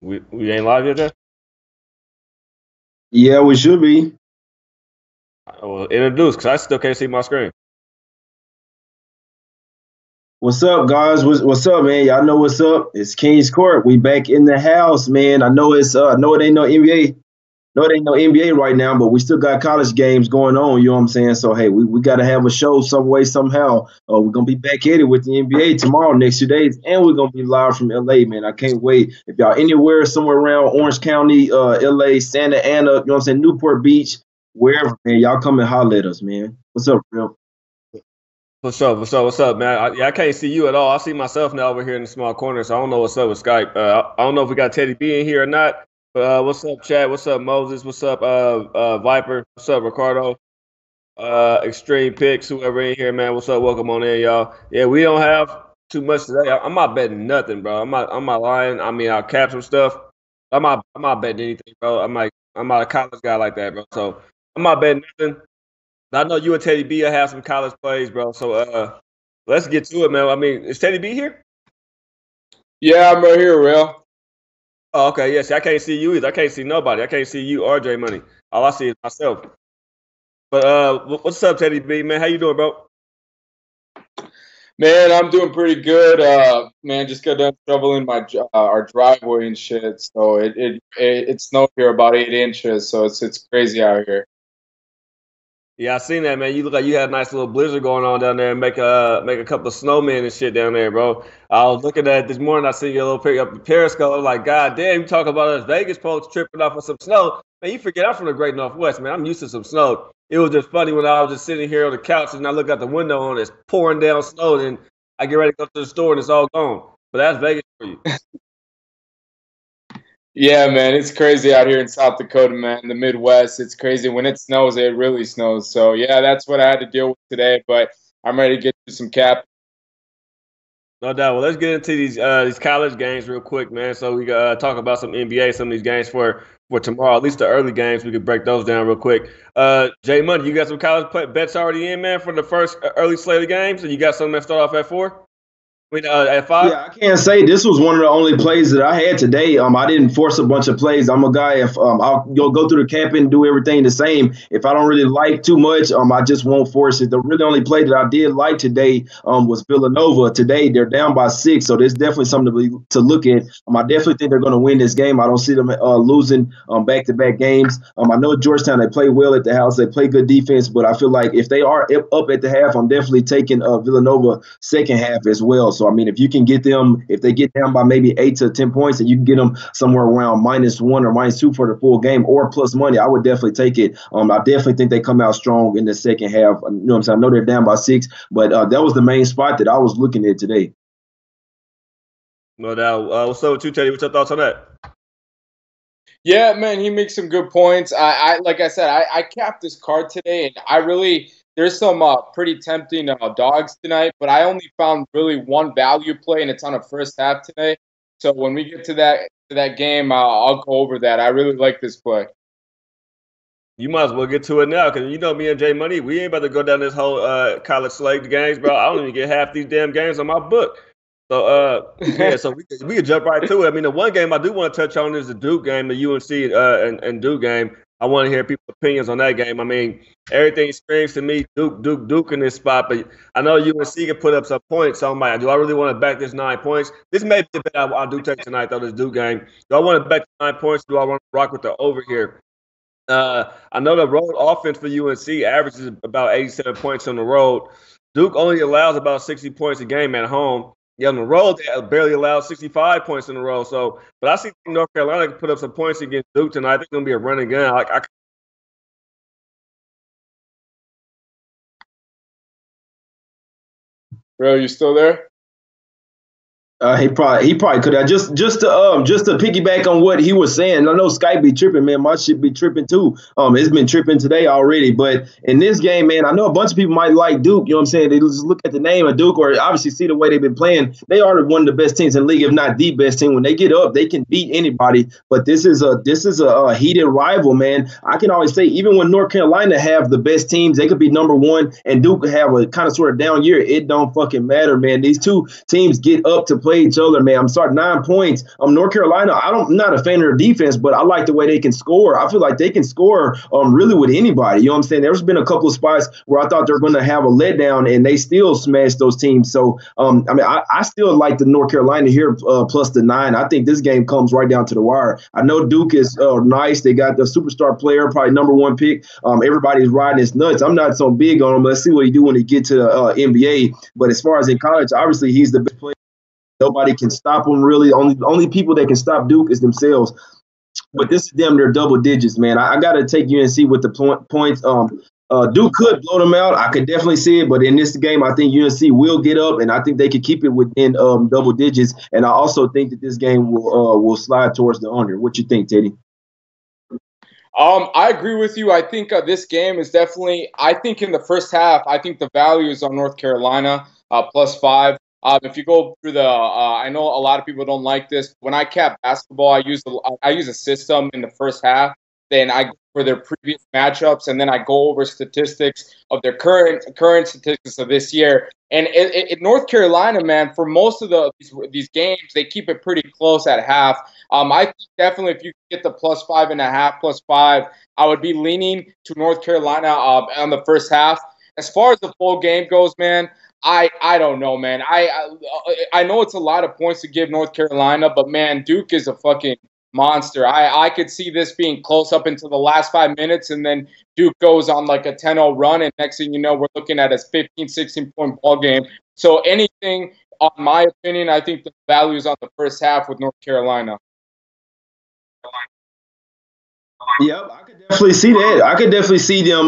We ain't live yet, Jay? Yeah, we should be. Well, introduce, because I still can't see my screen. What's up, guys? What's up, man? Y'all know what's up. It's King's Court. We back in the house, man. I know it ain't no NBA. No, it ain't no NBA right now, but we still got college games going on. You know what I'm saying? So hey, we got to have a show some way somehow. We're gonna be back at it with the NBA tomorrow, next 2 days, and we're gonna be live from LA, man. I can't wait. If y'all anywhere somewhere around Orange County, LA, Santa Ana, you know what I'm saying, Newport Beach, wherever, man, y'all come and holler at us, man. What's up, real? What's up, man? I can't see you at all. I see myself now over here in the small corner, so I don't know what's up with Skype. I don't know if we got Teddy B in here or not. But what's up, Chad? What's up, Moses? What's up, Viper? What's up, Ricardo? Extreme Picks, whoever in here, man. What's up? Welcome on in, y'all. Yeah, we don't have too much today. I'm not betting nothing, bro. I'm not lying. I mean, I'll cap some stuff. I'm not betting anything, bro. I'm not a college guy like that, bro. So I'm not betting nothing. I know you and Teddy B will have some college plays, bro. So let's get to it, man. I mean, is Teddy B here? Yeah, I'm right here, Real. Oh, okay. Yes, I can't see you either. I can't see nobody. I can't see you or J Money. All I see is myself. But what's up, Teddy B, man? How you doing, bro? Man, I'm doing pretty good. Man, just got done shoveling our driveway and shit. So it snowed here about 8 inches. So it's crazy out here. Yeah, I seen that, man. You look like you had a nice little blizzard going on down there and make a couple of snowmen and shit down there, bro. I was looking at it this morning. I seen your little pick up the Periscope. I was like, God damn, you talk about us Vegas folks tripping off of some snow. Man, you forget I'm from the Great Northwest, man. I'm used to some snow. It was just funny when I was just sitting here on the couch and I look out the window and it's pouring down snow, and I get ready to go to the store and it's all gone. But that's Vegas for you. Yeah, man, it's crazy out here in South Dakota, man. The Midwest, it's crazy. When it snows, it really snows. So yeah, that's what I had to deal with today. But I'm ready to get to some cap. No doubt. Well, let's get into these college games real quick, man. So we talk about some NBA, some of these games for tomorrow. At least the early games, we could break those down real quick. Jay Money, you got some college bets already in, man, for the first early slate of games, and you got something that start off at 4. I mean, at 5. Yeah, I can't say this was one of the only plays that I had today. I didn't force a bunch of plays. I'm a guy. If I'll go through the camp and do everything the same. If I don't really like too much, I just won't force it. The really only play that I did like today was Villanova. Today they're down by 6, so there's definitely something to look at. I definitely think they're going to win this game. I don't see them losing back-to-back games. I know Georgetown, they play well at the house. They play good defense, but I feel like if they are up at the half, I'm definitely taking Villanova second half as well. So, if you can get them, if they get down by maybe 8 to 10 points and you can get them somewhere around -1 or -2 for the full game or plus money, I would definitely take it. I definitely think they come out strong in the second half. You know what I'm saying? I know they're down by 6, but that was the main spot that I was looking at today. No doubt. What's up with you, Teddy? What's your thoughts on that? Yeah, man, he makes some good points. I like I said, I capped this card today, and I really there's some pretty tempting dogs tonight, but I only found really one value play, and it's on a first half today. So when we get to that game, I'll go over that. I really like this play. You might as well get to it now, because you know me and Jay Money, we ain't about to go down this whole college slate games, bro. I don't even get half these damn games on my book. So yeah, so we could jump right to it. I mean, the one game I do want to touch on is the Duke game, the UNC and Duke game. I want to hear people's opinions on that game. I mean, everything screams to me Duke in this spot, but I know UNC can put up some points. So I'm like, do I really want to back this 9 points? This may be the bet I do take tonight, though, this Duke game. Do I want to back 9 points? Do I want to rock with the over here? I know the road offense for UNC averages about 87 points on the road. Duke only allows about 60 points a game at home. Yeah, on the road, they barely allowed 65 points in a row. So, but I see North Carolina can put up some points against Duke tonight. I think it's going to be a running gun. Bro, you still there? He probably could have just to piggyback on what he was saying. I know Skype be tripping, man. My shit be tripping too. It's been tripping today already. But in this game, man, I know a bunch of people might like Duke. You know what I'm saying? They just look at the name of Duke or obviously see the way they've been playing. They are one of the best teams in the league, if not the best team. When they get up, they can beat anybody. But this is a heated rival, man. I can always say even when North Carolina have the best teams, they could be number one, and Duke have a kind of sort of down year. It don't fucking matter, man. These two teams get up to play play each other, man. I'm sorry, 9 points. North Carolina, I'm not a fan of their defense, but I like the way they can score. I feel like they can score really with anybody. You know what I'm saying? There's been a couple of spots where I thought they're going to have a letdown, and they still smashed those teams. So, I still like the North Carolina here plus the 9. I think this game comes right down to the wire. I know Duke is nice. They got the superstar player, probably number 1 pick. Everybody's riding his nuts. I'm not so big on him. Let's see what he do when he get to the NBA. But as far as in college, obviously he's the best player. Nobody can stop him, really. Only people that can stop Duke is themselves. But this is them, they're double digits, man. I got to take UNC with the points. Duke could blow them out. I could definitely see it. But in this game, I think UNC will get up, and I think they could keep it within double digits. And I also think that this game will slide towards the under. What you think, Teddy? I agree with you. I think this game is definitely, I think in the first half, I think the value is on North Carolina plus 5. If you go through the, I know a lot of people don't like this. When I cap basketball, I use a system in the first half. Then I go for their previous matchups, and then I go over statistics of their current statistics of this year. And in North Carolina, man, for most of these games, they keep it pretty close at half. I think definitely if you get the plus 5.5, plus 5, I would be leaning to North Carolina on the first half. As far as the full game goes, man, I don't know, man. I know it's a lot of points to give North Carolina, but man, Duke is a fucking monster. I could see this being close up into the last 5 minutes, and then Duke goes on like a 10-0 run, and next thing you know, we're looking at a 15, 16-point ball game. So anything, on my opinion, I think the value is on the first half with North Carolina. Yep, I could definitely see that. I could definitely see them.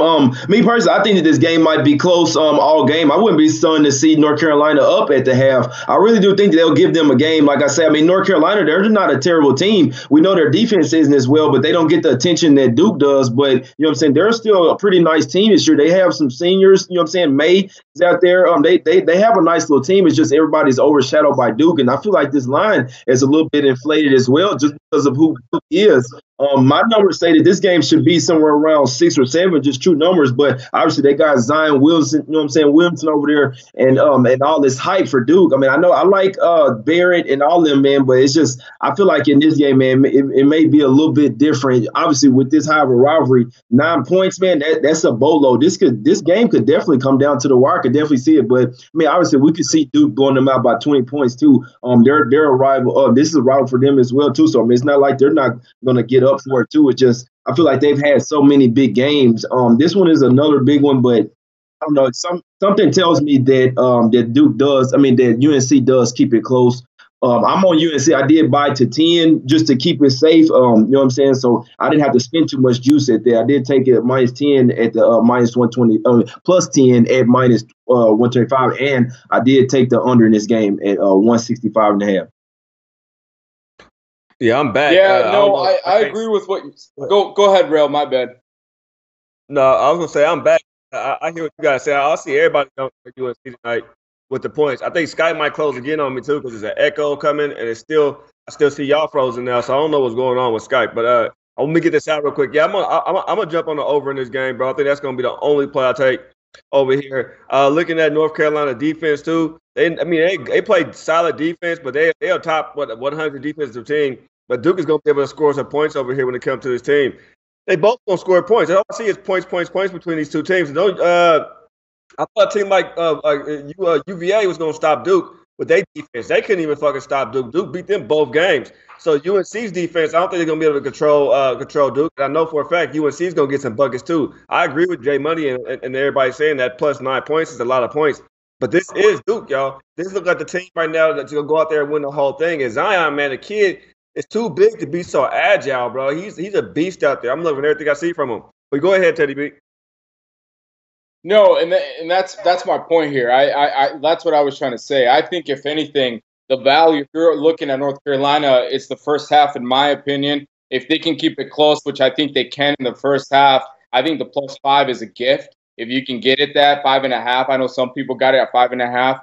Me personally, I think that this game might be close all game. I wouldn't be stunned to see North Carolina up at the half. I really do think that they'll give them a game. Like I said, I mean, North Carolina, they're not a terrible team. We know their defense isn't as well, but they don't get the attention that Duke does. But, you know what I'm saying, they're still a pretty nice team this year. They have some seniors, you know what I'm saying, May is out there. They have a nice little team. It's just everybody's overshadowed by Duke. And I feel like this line is a little bit inflated as well just because of who Duke is. My numbers say that this game should be somewhere around 6 or 7, just true numbers. But obviously they got Zion Wilson, you know what I'm saying, Williamson over there, and all this hype for Duke. I mean, I know I like Barrett and all them, man, but it's just I feel like in this game, man, it may be a little bit different. Obviously, with this high of a rivalry, 9 points, man, that's a bolo. This game could definitely come down to the wire. I could definitely see it. But I mean, obviously, we could see Duke blowing them out by 20 points too. They're a rival. This is a rival for them as well too. So I mean, it's not like they're not going to get up for it too. It's just I feel like they've had so many big games. This one is another big one, but I don't know. Something tells me that that UNC does keep it close. I'm on UNC. I did buy to 10 just to keep it safe. You know what I'm saying? So I didn't have to spend too much juice at there. I did take it at minus 10 at the minus 120, plus 10 at minus 125, and I did take the under in this game at 165.5. Yeah, I'm back. Yeah, I agree with what you go ahead, Rail, my bad. No, I was gonna say I'm back. I hear what you guys say. I'll see everybody going for UNC tonight with the points. I think Skype might close again on me too because there's an echo coming, and I still see y'all frozen now, so I don't know what's going on with Skype. But let me get this out real quick. Yeah, I'm gonna jump on the over in this game, bro. I think that's gonna be the only play I take over here. Looking at North Carolina defense too. They played solid defense, but they're a top 100 defensive team. But Duke is going to be able to score some points over here when it comes to this team. They both going to score points. All I see is points between these two teams. I thought a team like UVA was going to stop Duke with their defense. They couldn't even fucking stop Duke. Duke beat them both games. So UNC's defense, I don't think they're going to be able to control Duke. I know for a fact UNC is going to get some buckets too. I agree with Jay Money and everybody saying that plus 9 points is a lot of points. But this is Duke, y'all. This looks like the team right now that's going to go out there and win the whole thing. And Zion, man, the kid – it's too big to be so agile, bro. He's a beast out there. I'm loving everything I see from him. But go ahead, Teddy B. No, and that's my point here. I that's what I was trying to say. I think if anything, the value, if you're looking at North Carolina, it's the first half, in my opinion. If they can keep it close, which I think they can in the first half, I think the plus 5 is a gift. If you can get it that 5.5, I know some people got it at 5.5.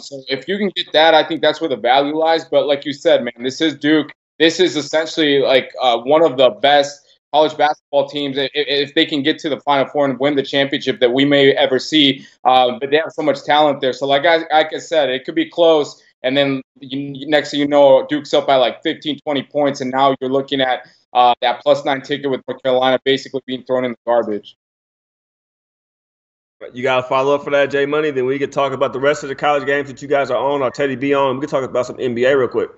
So if you can get that, I think that's where the value lies. But like you said, man, this is Duke. This is essentially like one of the best college basketball teams if they can get to the Final Four and win the championship that we may ever see. But they have so much talent there. So like I said, it could be close. And then next thing you know, Duke's up by like 15, 20 points, and now you're looking at that +9 ticket with North Carolina basically being thrown in the garbage. You got to follow up for that, J Money. Then we can talk about the rest of the college games that you guys are on or Teddy B on. We can talk about some NBA real quick.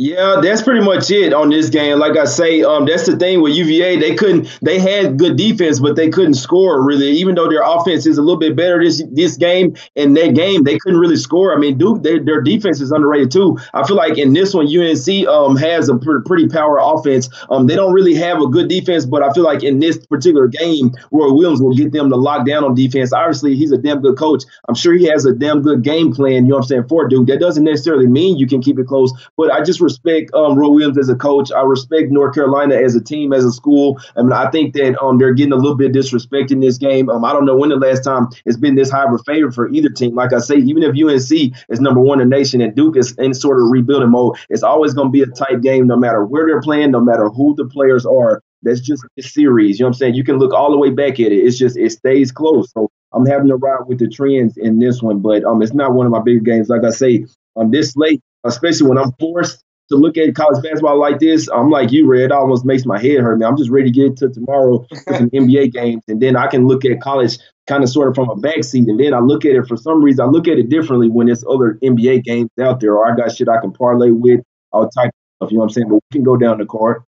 Yeah, that's pretty much it on this game. Like I say, that's the thing with UVA. They had good defense, but they couldn't score really. Even though their offense is a little bit better this game, in that game they couldn't really score. I mean, Duke, their defense is underrated too. I feel like in this one, UNC has a pretty power offense. They don't really have a good defense, but I feel like in this particular game, Roy Williams will get them to lock down on defense. Obviously, he's a damn good coach. I'm sure he has a damn good game plan. You know what I'm saying, for Duke. That doesn't necessarily mean you can keep it close, but I just respect Roy Williams as a coach. I respect North Carolina as a team, as a school. I mean, I think that they're getting a little bit disrespected in this game. I don't know when the last time it's been this high of a favor for either team. Like I say, even if UNC is number one in the nation and Duke is in sort of rebuilding mode, it's always going to be a tight game no matter where they're playing, no matter who the players are. That's just a series. You know what I'm saying? You can look all the way back at it. It's just it stays close. So I'm having to ride with the trends in this one, but it's not one of my big games. Like I say, this late, especially when I'm forced to look at college basketball like this, I'm like you, Red. It almost makes my head hurt, man. I'm just ready to get to tomorrow for some NBA games, and then I can look at college kind of sort of from a backseat, and then I look at it for some reason. I look at it differently when there's other NBA games out there, or I got shit I can parlay with, all type of stuff. You know what I'm saying? But we can go down the card.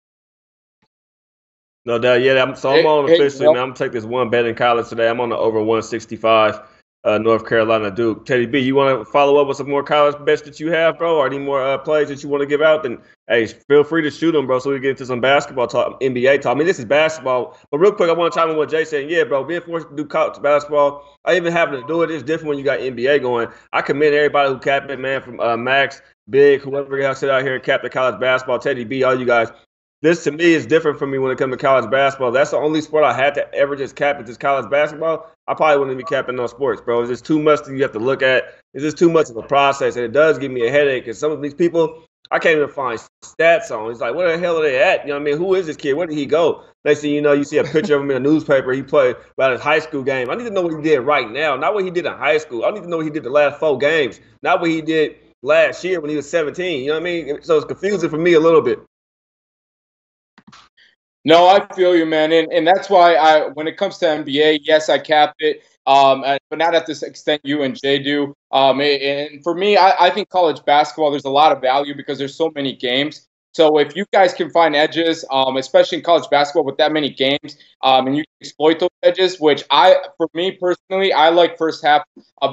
No doubt, yeah. I'm on officially, man. I'm gonna take this one bet in college today. I'm on the over 165. North Carolina Duke. Teddy B, you want to follow up with some more college bets that you have, bro, or any more plays that you want to give out? Then, hey, feel free to shoot them, bro, so we get into some basketball talk, NBA talk. I mean, this is basketball, but real quick, I want to chime in what Jay said. Yeah, bro, being forced to do college basketball, I even having to do it is different when you got NBA going. I commend everybody who capped it, man, from Max, Big, whoever else sit out here and capped the college basketball, Teddy B, all you guys. This, to me, is different for me when it comes to college basketball. That's the only sport I had to ever just cap. It's just college basketball. I probably wouldn't be capping no sports, bro. It's just too much that you have to look at. It's just too much of a process, and it does give me a headache. Because some of these people, I can't even find stats on. It's like, where the hell are they at? You know what I mean? Who is this kid? Where did he go? Next thing you know, you see a picture of him in a newspaper. He played about his high school game. I need to know what he did right now, not what he did in high school. I need to know what he did the last 4 games, not what he did last year when he was 17. You know what I mean? So it's confusing for me a little bit. No, I feel you, man, and that's why when it comes to NBA, yes, I capped it, but not at this extent you and Jay do. And for me, I think college basketball, there's a lot of value because there's so many games. So if you guys can find edges, especially in college basketball with that many games, and you can exploit those edges, which for me personally, I like first half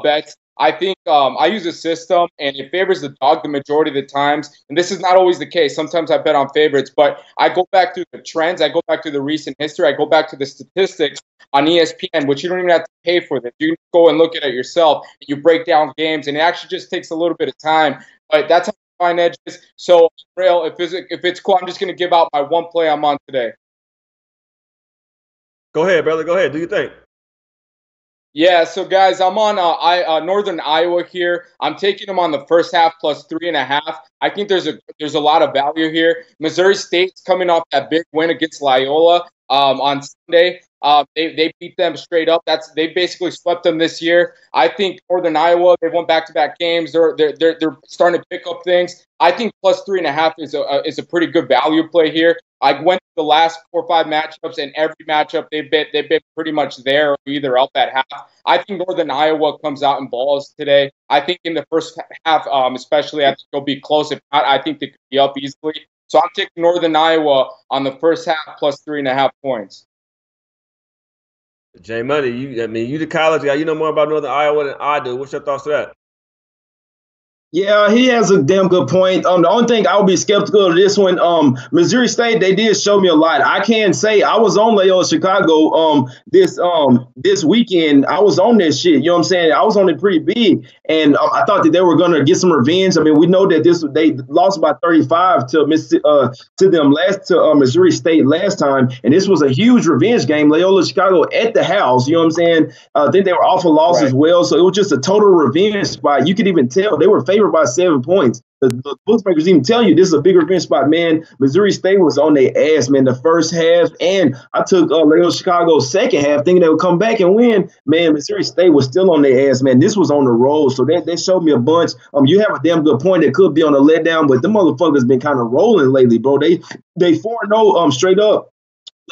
bets. I think I use a system, and it favors the dog the majority of the times. And this is not always the case. Sometimes I bet on favorites, but I go back to the trends. I go back to the recent history. I go back to the statistics on ESPN, which you don't even have to pay for this. You can go and look at it yourself. You break down games, and it actually just takes a little bit of time. But that's how I find edges. So, Rail, if it's cool, I'm just going to give out my one play I'm on today. Go ahead, brother. Go ahead. Do you think? Yeah, so guys, I'm on Northern Iowa here. I'm taking them on the first half plus 3.5. I think there's a lot of value here. Missouri State's coming off that big win against Loyola on Sunday. They beat them straight up. They basically swept them this year. I think Northern Iowa, they won back-to-back games. They're starting to pick up things. I think plus 3.5 is a pretty good value play here. I went to the last 4 or 5 matchups, and every matchup they've been pretty much there, or either up at half. I think Northern Iowa comes out and balls today. I think in the first half, especially, I think they'll be close. If not, I think they could be up easily. So I'm taking Northern Iowa on the first half plus 3.5 points. Jay Money, you the college guy. You know more about Northern Iowa than I do. What's your thoughts to that? Yeah, he has a damn good point. The only thing I would be skeptical of this one, Missouri State, they did show me a lot. I can say I was on Loyola Chicago this weekend. I was on that shit. You know what I'm saying? I was on it pretty big, and I thought that they were gonna get some revenge. I mean, we know that they lost by 35 to Missouri State last time, and this was a huge revenge game. Loyola Chicago at the house. You know what I'm saying? I think they were awful loss as well, so it was just a total revenge spot. You could even tell they were favored favored by 7 points. The bookmakers even tell you this is a big revenge spot, man. Missouri State was on their ass, man, the first half, and I took Loyola Chicago second half, thinking they would come back and win. Man, Missouri State was still on their ass, man. This was on the roll, so that showed me a bunch. You have a damn good point. That could be on a letdown, but the motherfuckers been kind of rolling lately, bro. They 4-0 straight up.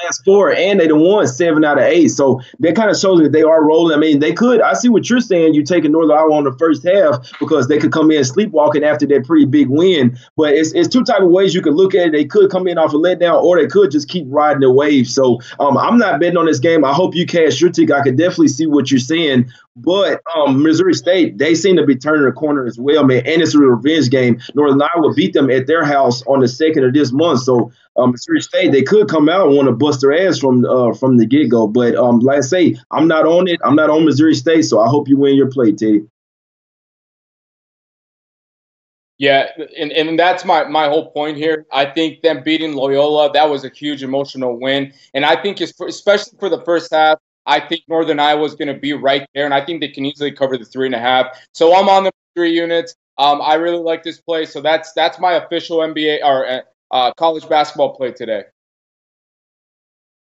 Last 4, and they done won 7 out of 8. So that kind of shows that they are rolling. I mean, they could. I see what you're saying. You taking Northern Iowa on the first half because they could come in sleepwalking after that pretty big win. But it's two type of ways you could look at it. They could come in off a letdown, or they could just keep riding the wave. So I'm not betting on this game. I hope you cash your ticket. I could definitely see what you're saying. But Missouri State, they seem to be turning the corner as well, man. And it's a revenge game. Northern Iowa beat them at their house on the 2nd of this month. So Missouri State, they could come out and want to bust their ass from the get-go. But like I say, I'm not on it. I'm not on Missouri State, so I hope you win your play, Teddy. Yeah, and that's my whole point here. I think them beating Loyola, that was a huge emotional win. And I think, especially for the first half, I think Northern Iowa is going to be right there, and I think they can easily cover the 3.5. So I'm on the 3 units. I really like this play. So that's my official NBA or college basketball play today.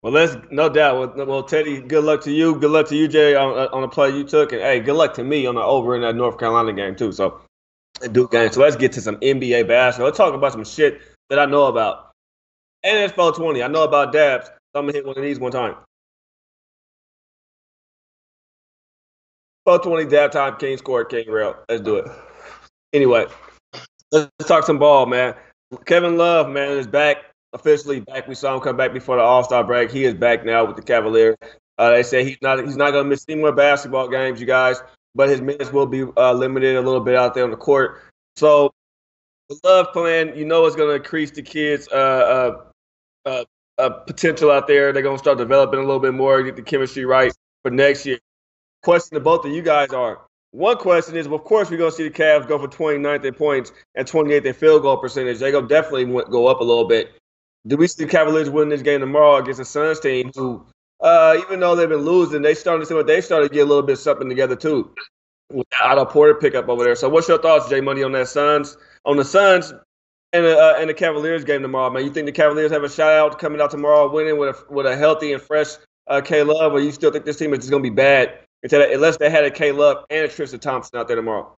Well, no doubt. Well, Teddy, good luck to you. Good luck to you, Jay, on the play you took, and hey, good luck to me on the over in that North Carolina game too. So, Duke game. So let's get to some NBA basketball. Let's talk about some shit that I know about. NFL 20. I know about dabs. So I'm gonna hit one of these one time. 420 dab time, King score, King rail. Let's do it. Anyway, let's talk some ball, man. Kevin Love, man, is back, officially back. We saw him come back before the All-Star break. He is back now with the Cavaliers. They say he's not going to miss any more basketball games, you guys, but his minutes will be limited a little bit out there on the court. So the Love plan, you know, is going to increase the kids' potential out there. They're going to start developing a little bit more, get the chemistry right for next year. Question to both of you guys are, one question is, of course, we're going to see the Cavs go for 29th in points and 28th in field goal percentage. They're going to definitely go up a little bit. Do we see the Cavaliers win this game tomorrow against the Suns team who, even though they've been losing, they started to see what they started to get a little bit something together too. With Otto Porter pickup over there. So what's your thoughts, Jay Money, on the Suns and the Cavaliers game tomorrow, man? You think the Cavaliers have a shot out coming out tomorrow winning with a healthy and fresh K-Love, or you still think this team is just going to be bad unless they had a K-Love and a Tristan Thompson out there tomorrow?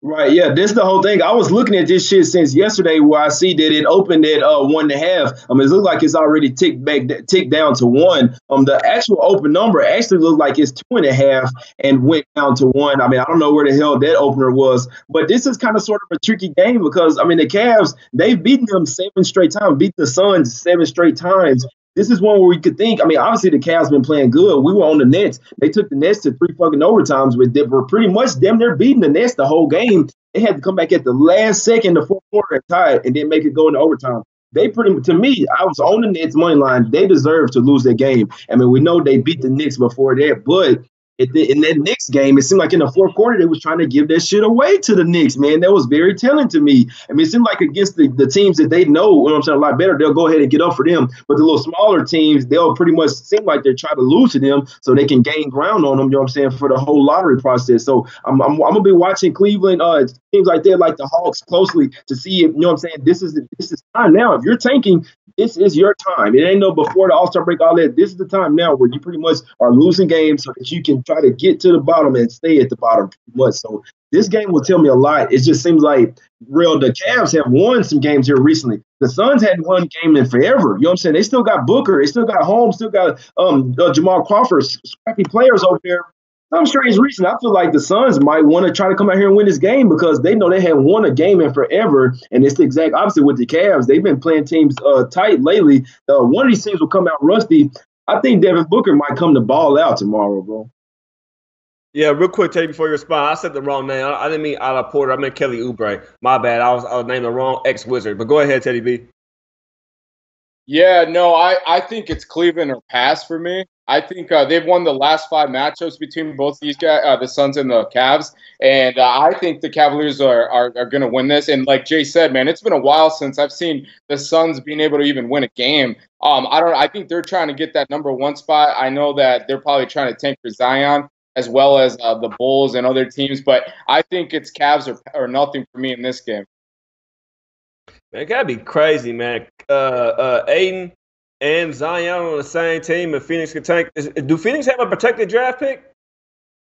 Right, yeah, this is the whole thing. I was looking at this shit since yesterday, where I see that it opened at 1.5. It looks like it's already ticked down to 1. The actual open number actually looks like it's 2.5 and went down to 1. I don't know where the hell that opener was, but this is kind of sort of a tricky game because the Cavs, they've beaten them 7 straight times, beat the Suns 7 straight times. This is one where we could think, obviously the Cavs been playing good. We were on the Nets. They took the Nets to 3 fucking overtimes, but they were pretty much damn near beating the Nets the whole game. They had to come back at the last second, the fourth quarter, and tie it, and then make it go into overtime. To me, I was on the Nets money line. They deserve to lose that game. We know they beat the Knicks before that, but in that Knicks game, it seemed like in the fourth quarter, they was trying to give that shit away to the Knicks, man. That was very telling to me. It seemed like against the teams that they know, a lot better, they'll go ahead and get up for them. But the little smaller teams, they'll pretty much seem like they're trying to lose to them so they can gain ground on them, for the whole lottery process. So I'm going to be watching Cleveland, teams like that, like the Hawks, closely to see if, this is time now. If you're tanking, this is your time. It ain't no before the All-Star break, all that. This is the time now where you pretty much are losing games so that you can try to get to the bottom and stay at the bottom pretty much. So this game will tell me a lot. It just seems like the Cavs have won some games here recently. The Suns hadn't won a game in forever. You know what I'm saying? They still got Booker. They still got Holmes. Still got Jamal Crawford, scrappy players over there. Some strange reason, I feel like the Suns might want to try to come out here and win this game because they know they haven't won a game in forever, and it's the exact opposite with the Cavs. They've been playing teams tight lately. One of these teams will come out rusty. I think Devin Booker might come to ball out tomorrow, bro. Yeah, real quick, Teddy, before you respond, I said the wrong name. I didn't mean Otto Porter. I meant Kelly Oubre. My bad. I was named the wrong ex-Wizard. But go ahead, Teddy B. Yeah, no, I think it's Cleveland or pass for me. I think they've won the last 5 matchups between both these guys, the Suns and the Cavs, and I think the Cavaliers are going to win this. And like Jay said, man, it's been a while since I've seen the Suns being able to even win a game. I think they're trying to get that number 1 spot. I know that they're probably trying to tank for Zion, as well as the Bulls and other teams. But I think it's Cavs or nothing for me in this game. Man, it gotta be crazy, man. Aiden and Zion on the same team, and Phoenix can tank. Do Phoenix have a protected draft pick?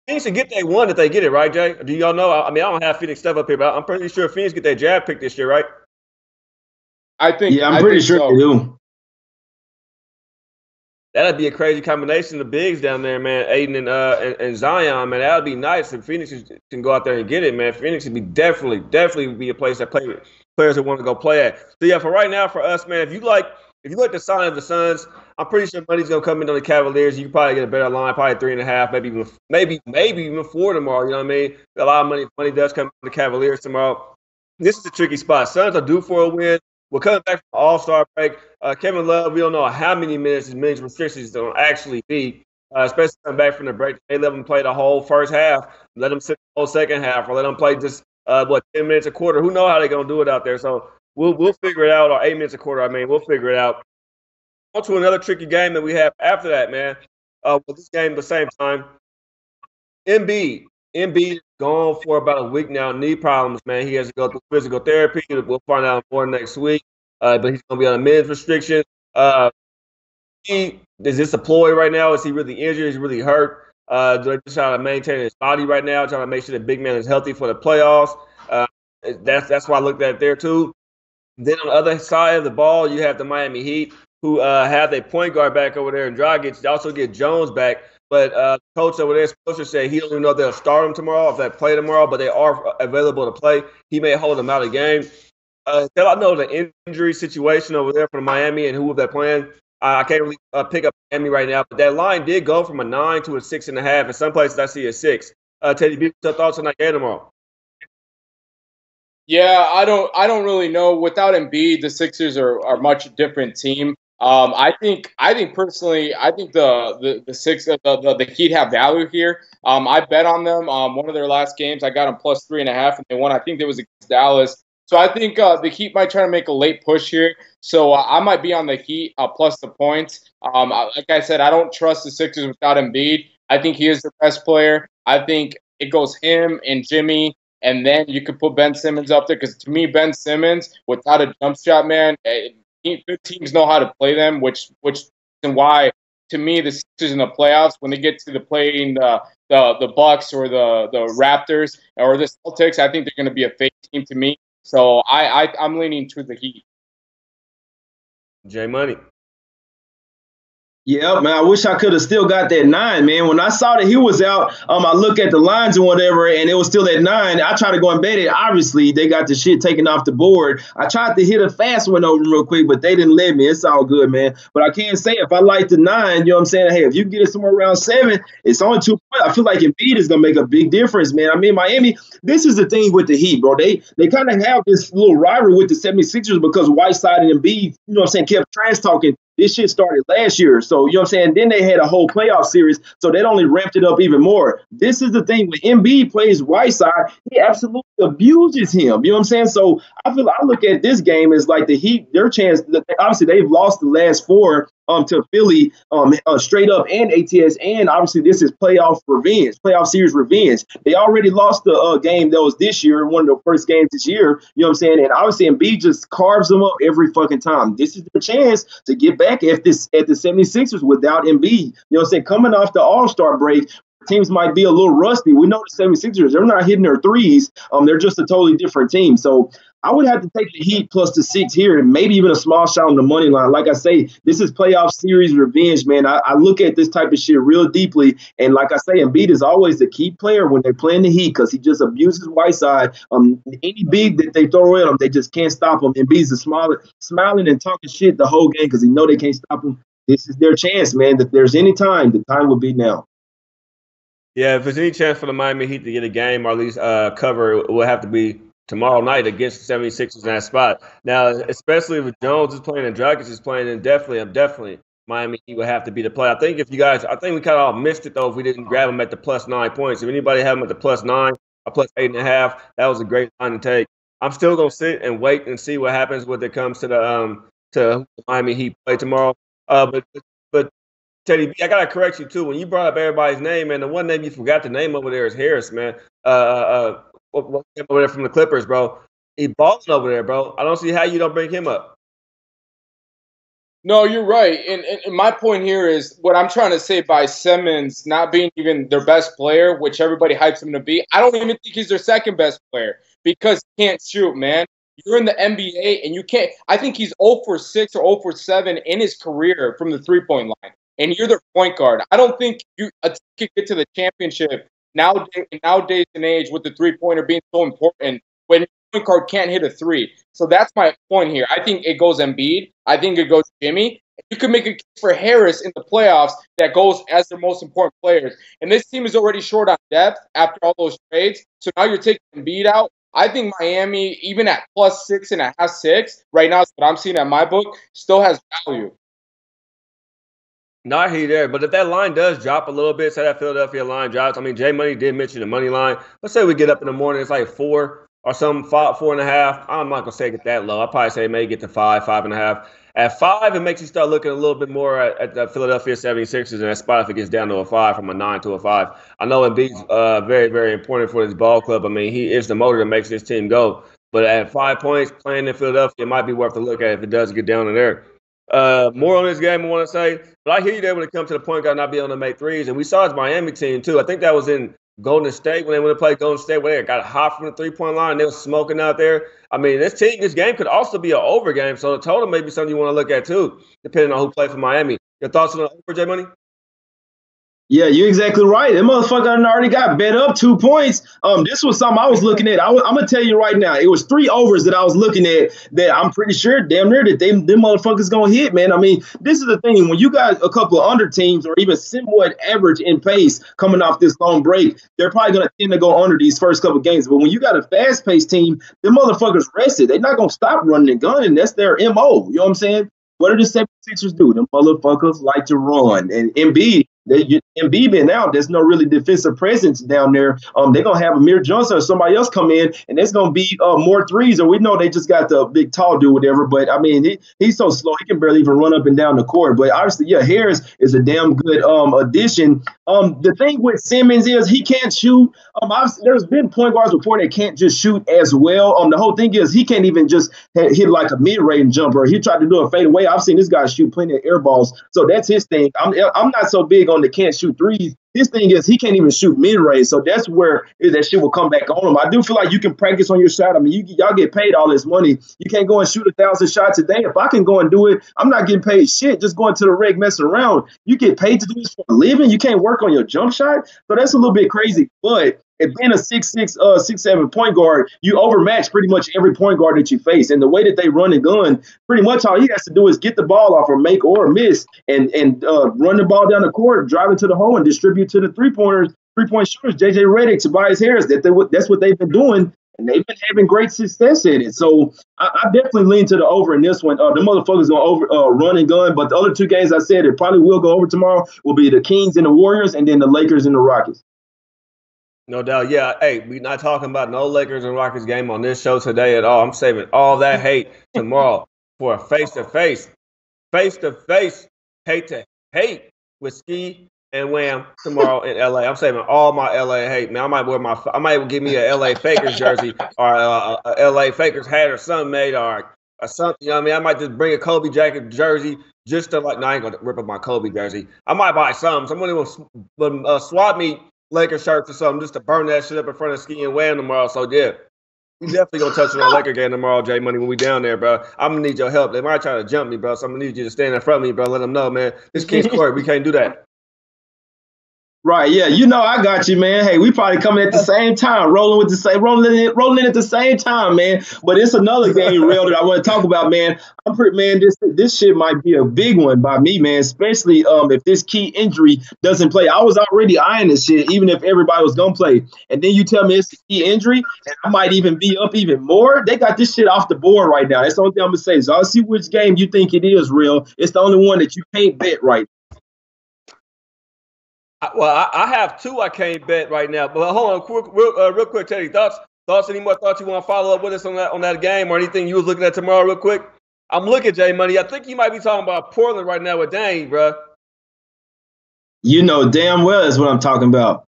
Phoenix should get that one if they get it, right, Jay? Do y'all know? I mean, I don't have Phoenix stuff up here, but I'm pretty sure Phoenix get their draft pick this year, right? Yeah, I'm pretty sure so. they do. That'd be a crazy combination of bigs down there, man. Aiden and Zion, man. That'd be nice if Phoenix can go out there and get it, man. Phoenix would be definitely be a place that players that want to go play at. So yeah, for right now, for us, man, if you like the sign of the Suns, I'm pretty sure money's gonna come in on the Cavaliers. You can probably get a better line, probably 3.5, maybe even 4 tomorrow. You know what I mean? A lot of money does come in the Cavaliers tomorrow. This is a tricky spot. Suns are due for a win. We're coming back from the All-Star break. Kevin Love, we don't know how many minutes his minutes restrictions going to actually be, especially coming back from the break. They let him play the whole first half, let him sit the whole second half, or let him play just 10 minutes a quarter. Who knows how they're going to do it out there? So we'll figure it out, or 8 minutes a quarter. I mean, we'll figure it out. On to another tricky game that we have after that, man. With this game at the same time, Embiid is gone for about a week now. Knee problems, man. He has to go through physical therapy. We'll find out more next week. But he's going to be on a minutes restriction. Is this a ploy right now? Is he really injured? Is he really hurt? Do they just try to maintain his body right now, trying to make sure the big man is healthy for the playoffs? That's why I looked at it there too. Then on the other side of the ball, you have the Miami Heat, who have their point guard back over there in Dragic. They also get Jones back. But coach over there, Spoelstra, said he don't even know if they'll start him tomorrow, if they play tomorrow, but they are available to play. He may hold them out of the game. Until I know the injury situation over there for Miami and who they're playing, I can't really pick up Miami right now. But that line did go from a 9 to a 6.5. In some places, I see a 6. Teddy, what's your thoughts on that game tomorrow? Yeah, I don't really know. Without Embiid, the Sixers are a much different team. I think personally, I think the Heat have value here. I bet on them. One of their last games, I got them plus 3.5, and they won. I think it was against Dallas. So I think the Heat might try to make a late push here. So I might be on the Heat plus the points. Like I said, I don't trust the Sixers without Embiid. I think he is the best player. I think it goes him and Jimmy. And then you could put Ben Simmons up there because to me, Ben Simmons, without a jump shot, man, good teams know how to play them, which and why to me the Sixers in the playoffs when they get to playing the Bucks or the Raptors or the Celtics, I think they're going to be a fake team to me. So I'm leaning to the Heat. J Money. Yeah, man, I wish I could have still got that 9, man. When I saw that he was out, I looked at the lines and whatever, and it was still at 9. I tried to go and bet it. Obviously, they got the shit taken off the board. I tried to hit a fast one over real quick, but they didn't let me. It's all good, man. But I can't say if I like the 9, you know what I'm saying? Hey, if you get it somewhere around 7, it's only 2 points. I feel like Embiid is going to make a big difference, man. I mean, Miami, this is the thing with the Heat, bro. They kind of have this little rivalry with the 76ers because Whiteside and Embiid, you know what I'm saying, kept trash talking. This shit started last year. So, you know what I'm saying? Then they had a whole playoff series. So that only ramped it up even more. This is the thing. When Embiid plays Whiteside, he absolutely abuses him. You know what I'm saying? So I look at this game as like the Heat, their chance. Obviously, they've lost the last 4 to Philly straight up and ATS. And obviously, this is playoff series revenge. They already lost the game that was this year, one of the first games this year. You know what I'm saying? And obviously, Embiid just carves them up every fucking time. This is their chance to get back at the 76ers without Embiid. You know what I'm saying? Coming off the All-Star break, teams might be a little rusty. We know the 76ers, they're not hitting their threes. They're just a totally different team. So I would have to take the Heat plus the 6 here and maybe even a small shot on the money line. Like I say, this is playoff series revenge, man. I look at this type of shit real deeply. And like I say, Embiid is always the key player when they're playing the Heat because he just abuses Whiteside. Any big that they throw at him, they just can't stop him. Embiid's smiling and talking shit the whole game because he know they can't stop him. This is their chance, man. If there's any time, the time will be now. Yeah, if there's any chance for the Miami Heat to get a game or at least cover, it will have to be tomorrow night against the 76ers in that spot. Now, especially if Jones is playing and Dragic is playing, then definitely Miami Heat would have to be the play. I think we kind of all missed it, though, if we didn't grab them at the plus 9 points. If anybody had them at the plus 9 or plus 8.5, that was a great line to take. I'm still going to sit and wait and see what happens when it comes to the Miami Heat play tomorrow. But Teddy B, I gotta correct you too. When you brought up everybody's name, man, the one name you forgot the name over there is Harris, man. What over there from the Clippers, bro? He balling over there, bro. I don't see how you don't bring him up. No, you're right. And my point here is what I'm trying to say by Simmons not being even their best player, which everybody hypes him to be. I don't even think he's their second best player because he can't shoot, man. You're in the NBA and you can't. I think he's 0 for 6 or 0 for 7 in his career from the 3-point line. And you're their point guard. I don't think you can get to the championship nowadays and age with the 3-pointer being so important when your point guard can't hit a 3. So that's my point here. I think it goes Embiid. I think it goes Jimmy. You can make a case for Harris in the playoffs that goes as their most important players. And this team is already short on depth after all those trades. So now you're taking Embiid out. I think Miami, even at +6.5, 6, right now, is what I'm seeing at my book, still has value. Not he there, but if that line does drop a little bit, say that Philadelphia line drops. I mean, Jay Money did mention the money line. Let's say we get up in the morning, it's like 4 or something, 4.5. I'm not gonna say get that low. I'll probably say maybe get to 5, 5.5. At 5, it makes you start looking a little bit more at the Philadelphia 76ers in that spot if it gets down to a 5 from a 9 to a 5. I know Embiid's very, very important for this ball club. I mean, he is the motor that makes this team go. But at 5 points, playing in Philadelphia, it might be worth a look at if it does get down to there. More on this game, I want to say, but I hear you there when it comes to the point guard not being able to make threes. And we saw his Miami team, too. I think that was in Golden State when they went to play Golden State, where they got hot from the 3-point line. They were smoking out there. I mean, this game could also be an over game. So the total may be something you want to look at, too, depending on who played for Miami. Your thoughts on the over, J Money? Yeah, you're exactly right. That motherfucker already got bet up 2 points. This was something I was looking at. I'm gonna tell you right now, it was 3 overs that I was looking at that I'm pretty sure damn near that them motherfuckers gonna hit, man. I mean, this is the thing. When you got a couple of under teams or even somewhat average in pace coming off this long break, they're probably gonna tend to go under these first couple of games. But when you got a fast-paced team, them motherfuckers rested. They're not gonna stop running and gunning. That's their MO. You know what I'm saying? What do the 76ers do? Them motherfuckers like to run. And Embiid being out, there's no really defensive presence down there. They're going to have Amir Johnson or somebody else come in, and there's going to be more threes. Or we know they just got the big tall dude, whatever. But, I mean, he's so slow. He can barely even run up and down the court. But, obviously, yeah, Harris is a damn good addition. The thing with Simmons is he can't shoot. There's been point guards before that can't just shoot as well. The whole thing is he can't even just hit like a mid-range jumper. He tried to do a fadeaway. I've seen this guy shoot plenty of air balls. So that's his thing. I'm not so big on the can't shoot threes. His thing is he can't even shoot mid-range. So that's where that shit will come back on him. I do feel like you can practice on your shot. I mean, y'all get paid all this money. You can't go and shoot 1,000 shots a day. If I can go and do it, I'm not getting paid shit just going to the reg messing around. You get paid to do this for a living. You can't work on your jump shot. So that's a little bit crazy. But if being a 6'6", 6'7" point guard, you overmatch pretty much every point guard that you face. And the way that they run and gun, pretty much all he has to do is get the ball off or make or miss and run the ball down the court, drive it to the hole, and distribute to the three-point shooters, J.J. Redick, Tobias Harris. That's what they've been doing, and they've been having great success in it. So I definitely lean to the over in this one. The motherfuckers going to run and gun, but the other 2 games I said it probably will go over tomorrow will be the Kings and the Warriors, and then the Lakers and the Rockets. No doubt. Yeah. Hey, we're not talking about no Lakers and Rockets game on this show today at all. I'm saving all that hate tomorrow for a face-to-face, hate-to-hate with Ski and Wham tomorrow in LA. I'm saving all my LA hate, man. I might give me a LA Fakers jersey or a LA Fakers hat or something made or something. You know what I mean? I might just bring a Kobe jacket jersey just to no, I ain't gonna rip up my Kobe jersey. I might buy some. Somebody will swap me Lakers shirts or something just to burn that shit up in front of Ski and Wham tomorrow. So yeah, we definitely gonna touch on the Laker game tomorrow, J Money, when we down there, bro. I'm gonna need your help. They might try to jump me, bro. So I'm gonna need you to stand in front of me, bro. Let them know, man. This King's Court, we can't do that. Right, yeah, I got you, man. Hey, we probably coming at the same time, rolling in at the same time, man. But it's another game, real that I want to talk about, man. This shit might be a big one by me, man. Especially if this key injury doesn't play. I was already eyeing this shit, even if everybody was gonna play. And then you tell me it's a key injury, and I might even be up even more. They got this shit off the board right now. That's the only thing I'm gonna say. So I'll see which game you think it is, real. It's the only one that you can't bet right. Well, I have 2 I can't bet right now. But hold on, real quick, Teddy. Thoughts? Any more thoughts you want to follow up with us on that game or anything you was looking at tomorrow, real quick? I'm looking, J Money. I think you might be talking about Portland right now with Dane, bro. You know damn well that's what I'm talking about.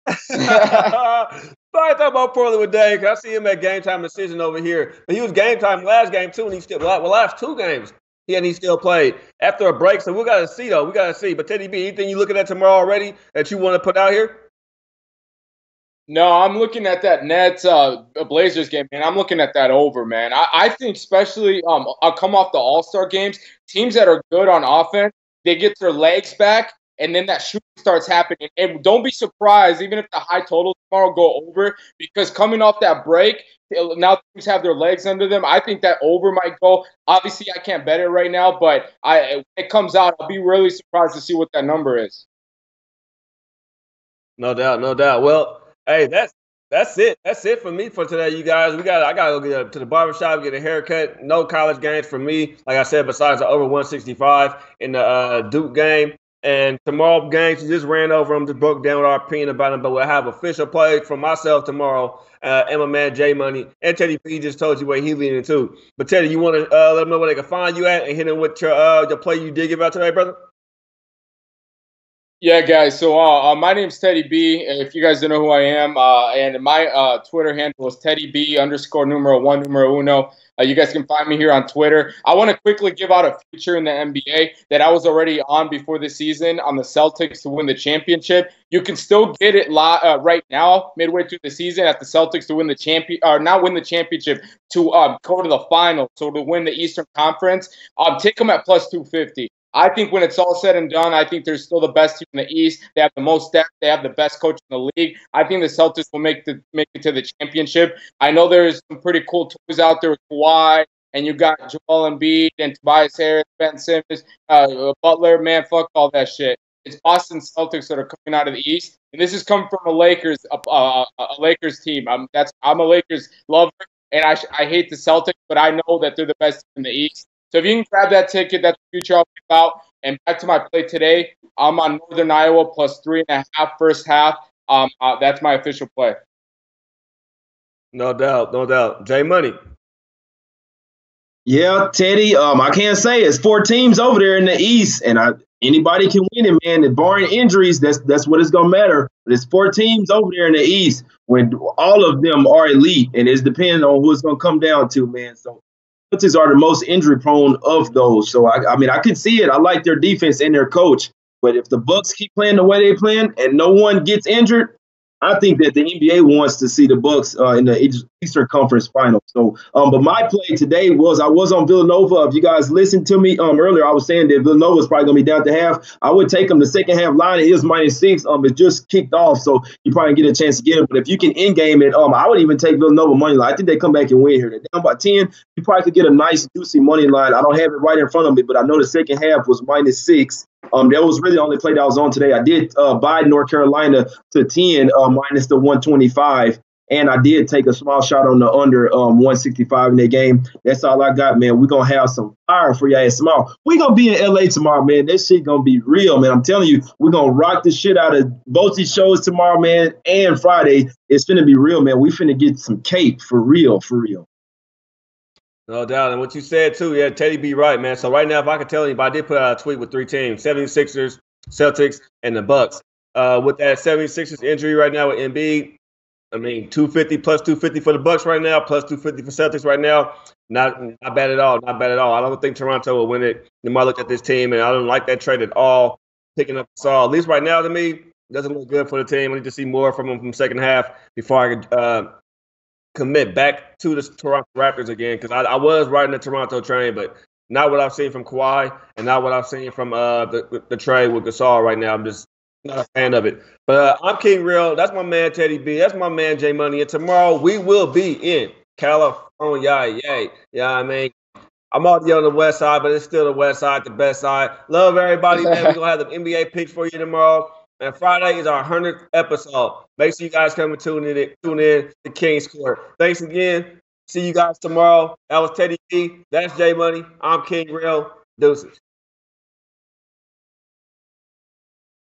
I talk about Portland with Dave. I see him at Game Time Decision over here. But he was Game Time last game too, and he still last 2 games. He still played after a break. So we got to see though. We got to see. But Teddy B, anything you looking at tomorrow already that you want to put out here? No, I'm looking at that Nets Blazers game, man. I'm looking at that over, man. I think especially I'll come off the All-Star games, teams that are good on offense, they get their legs back, and then that shooting starts happening. And don't be surprised, even if the high totals tomorrow go over, because coming off that break, now teams have their legs under them. I think that over might go. Obviously, I can't bet it right now, but when it comes out, I'll be really surprised to see what that number is. No doubt, no doubt. Well, hey, that's it. That's it for me for today, you guys. I gotta go get to the barbershop, get a haircut. No college games for me, like I said, besides the over 165 in the Duke game. And tomorrow games, we just ran over them, just broke down with our opinion about them. But we'll have official plays from myself tomorrow, and my man J Money and Teddy P just told you where he leaning to. But Teddy, you want to let them know where they can find you at and hit them with your play you did give out today, brother? Yeah, guys. So my name's Teddy B. If you guys don't know who I am, and my Twitter handle is Teddy B _1 numero uno. You guys can find me here on Twitter. I want to quickly give out a feature in the NBA that I was already on before the season on the Celtics to win the championship. You can still get it right now, midway through the season, at the Celtics to win the not win the championship, to go to the finals, so to win the Eastern Conference. Take them at plus 250. I think when it's all said and done, I think they're still the best team in the East. They have the most depth. They have the best coach in the league. I think the Celtics will make it to the championship. I know there's some pretty cool toys out there with Kawhi, and you got Joel Embiid and Tobias Harris, Ben Simmons, Butler. Man, fuck all that shit. It's Boston Celtics that are coming out of the East, and this is coming from a Lakers team. I'm a Lakers lover, and I hate the Celtics, but I know that they're the best team in the East. So if you can grab that ticket, that's the future I'll be about. And back to my play today, I'm on Northern Iowa plus 3.5 first half. That's my official play. No doubt, no doubt. J Money. Yeah, Teddy. I can't say it's 4 teams over there in the East, and anybody can win it, man. And barring injuries, that's what it's gonna matter. But it's 4 teams over there in the East when all of them are elite, and it's depending on who it's gonna come down to, man. So Celtics are the most injury prone of those. So I mean, I can see it. I like their defense and their coach. But if the Bucks keep playing the way they playing and no one gets injured, I think that the NBA wants to see the Bucks in the Eastern Conference Finals. So, but my play today I was on Villanova. If you guys listened to me earlier, I was saying that Villanova is probably going to be down to half. I would take them the second half line. It is -6. It just kicked off, so you probably get a chance to get it. But if you can in game it, I would even take Villanova money line. I think they come back and win here. They're down by 10. You probably could get a nice juicy money line. I don't have it right in front of me, but I know the second half was -6. That was really the only play that I was on today. I did buy North Carolina to 10 minus the 125, and I did take a small shot on the under 165 in that game. That's all I got, man. We're going to have some fire for y'all tomorrow. We're going to be in L.A. tomorrow, man. That shit going to be real, man. I'm telling you, we're going to rock the shit out of both these shows tomorrow, man, and Friday. It's finna be real, man. We finna get some cake for real, for real. No doubt. And what you said, too, yeah, Teddy be right, man. So right now, if I could tell anybody, I did put out a tweet with 3 teams, 76ers, Celtics, and the Bucks. With that 76ers injury right now with Embiid, I mean, 250 plus 250 for the Bucks right now, plus 250 for Celtics right now. Not bad at all. Not bad at all. I don't think Toronto will win it. You might look at this team, and I don't like that trade at all. Picking up Saul, at least right now to me, doesn't look good for the team. I need to see more from them from second half before I could commit back to the Toronto Raptors again, because I was riding the Toronto train, but not what I've seen from Kawhi and not what I've seen from the trade with Gasol right now. I'm just not a fan of it. But I'm King Real. That's my man Teddy B. That's my man J Money. And tomorrow we will be in California. Yay. Yeah, I mean, I'm already on the west side, but it's still the west side, the best side. Love everybody, man. We're going to have the NBA picks for you tomorrow. And Friday is our 100th episode. Make sure you guys come and tune in to King's Court. Thanks again. See you guys tomorrow. That was Teddy B. That's J Money. I'm King Real. Deuces.